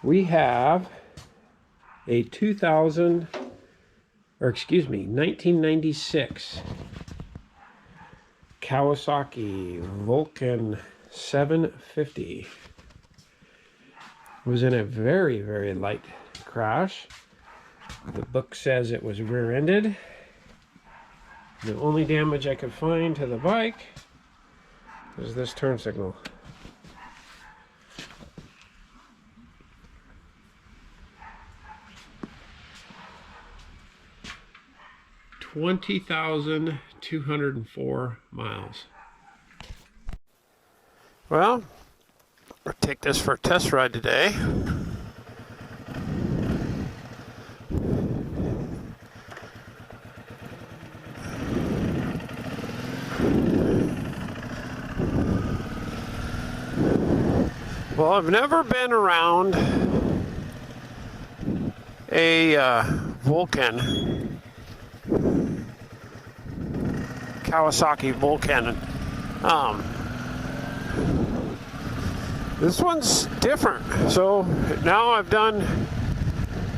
We have a 1996 Kawasaki Vulcan 750. It was in a very, very light crash. The book says it was rear-ended. The only damage I could find to the bike is this turn signal. $20,204 miles. Well, we'll take this for a test ride today. Well, I've never been around a Vulcan, Kawasaki Vulcan. This one's different. So now I've done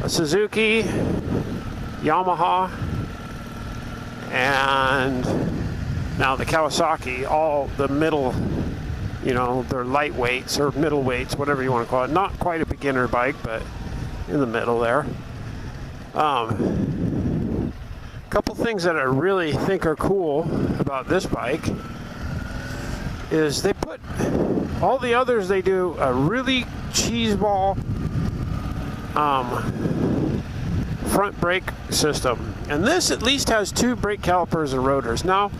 a Suzuki, Yamaha, and now the Kawasaki, all the middle, you know, they're lightweights or middleweights, whatever you want to call it. Not quite a beginner bike, but in the middle there. Couple things that I really think are cool about this bike is they put all the others, they do a really cheeseball front brake system, and this at least has 2 brake calipers and rotors. Now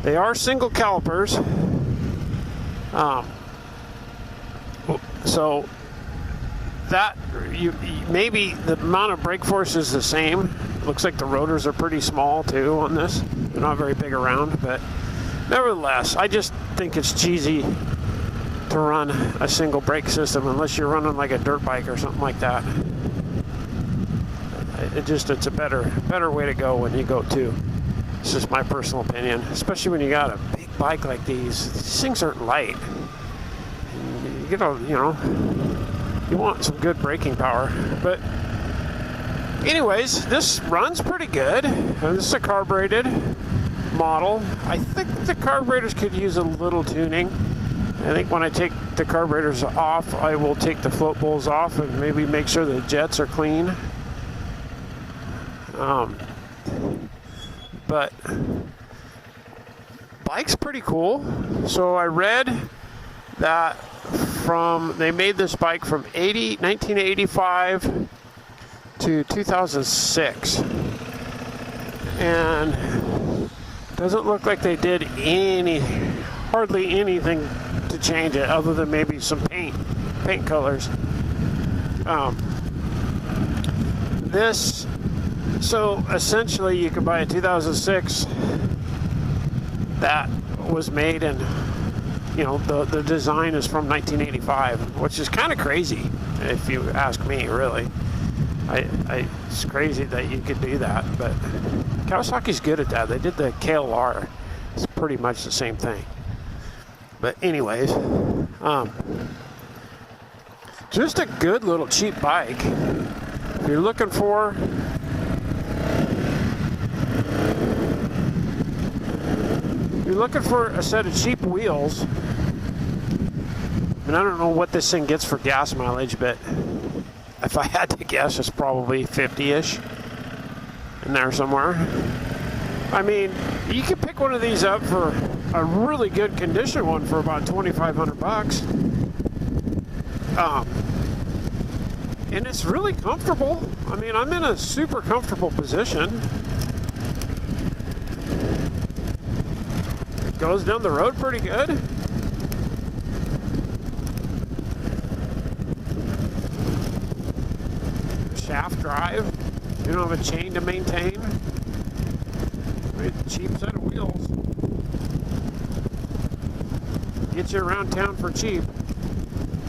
they are single calipers, so that maybe the amount of brake force is the same. Looks like the rotors are pretty small too on this. They're not very big around, but nevertheless, I just think it's cheesy to run a single brake system unless you're running like a dirt bike or something like that. It's a better way to go when you go two. It's just my personal opinion, especially when you got a big bike like these. These things aren't light. You want some good braking power. But anyways, this runs pretty good. This is a carbureted model. I think the carburetors could use a little tuning. I think when I take the carburetors off, I will take the float bowls off and maybe make sure the jets are clean. But bike's pretty cool. So I read that they made this bike from 1985 to 2006, and doesn't look like they did hardly anything to change it other than maybe some paint colors. So essentially you could buy a 2006 that was made in, the design is from 1985, which is kind of crazy if you ask me, really. It's crazy that you could do that, but Kawasaki's good at that. They did the KLR. It's pretty much the same thing. But anyways, just a good little cheap bike. If you're looking for a set of cheap wheels, and I don't know what this thing gets for gas mileage, but if I had to guess, it's probably 50-ish in there somewhere. I mean, you could pick one of these up for a really good condition one for about $2,500. And it's really comfortable. I mean, I'm in a super comfortable position. It goes down the road pretty good. Shaft drive. You don't have a chain to maintain. It's a cheap set of wheels. Get you around town for cheap.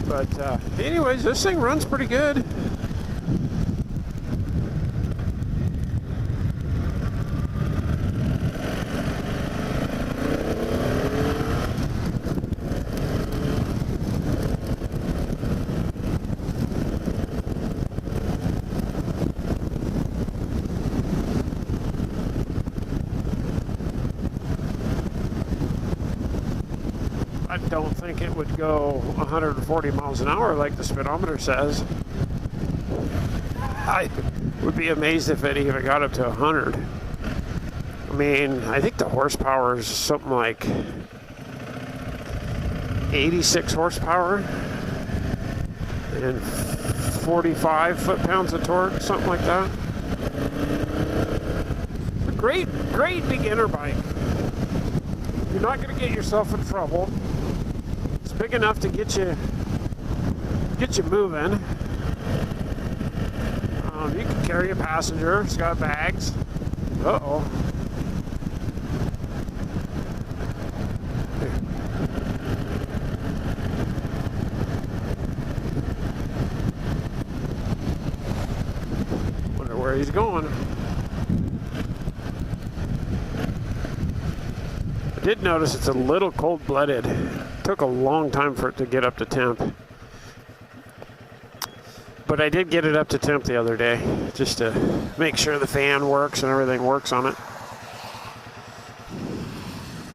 But anyways, this thing runs pretty good. don't think it would go 140 miles an hour like the speedometer says. I would be amazed if it even got up to 100. I mean, I think the horsepower is something like 86 horsepower and 45 foot-pounds of torque, something like that. A great beginner bike. You're not going to get yourself in trouble. It's big enough to get you moving. You can carry a passenger. It's got bags. Uh-oh. Wonder where he's going. I did notice it's a little cold-blooded. Took a long time for it to get up to temp. But I did get it up to temp the other day, just to make sure the fan works and everything works on it.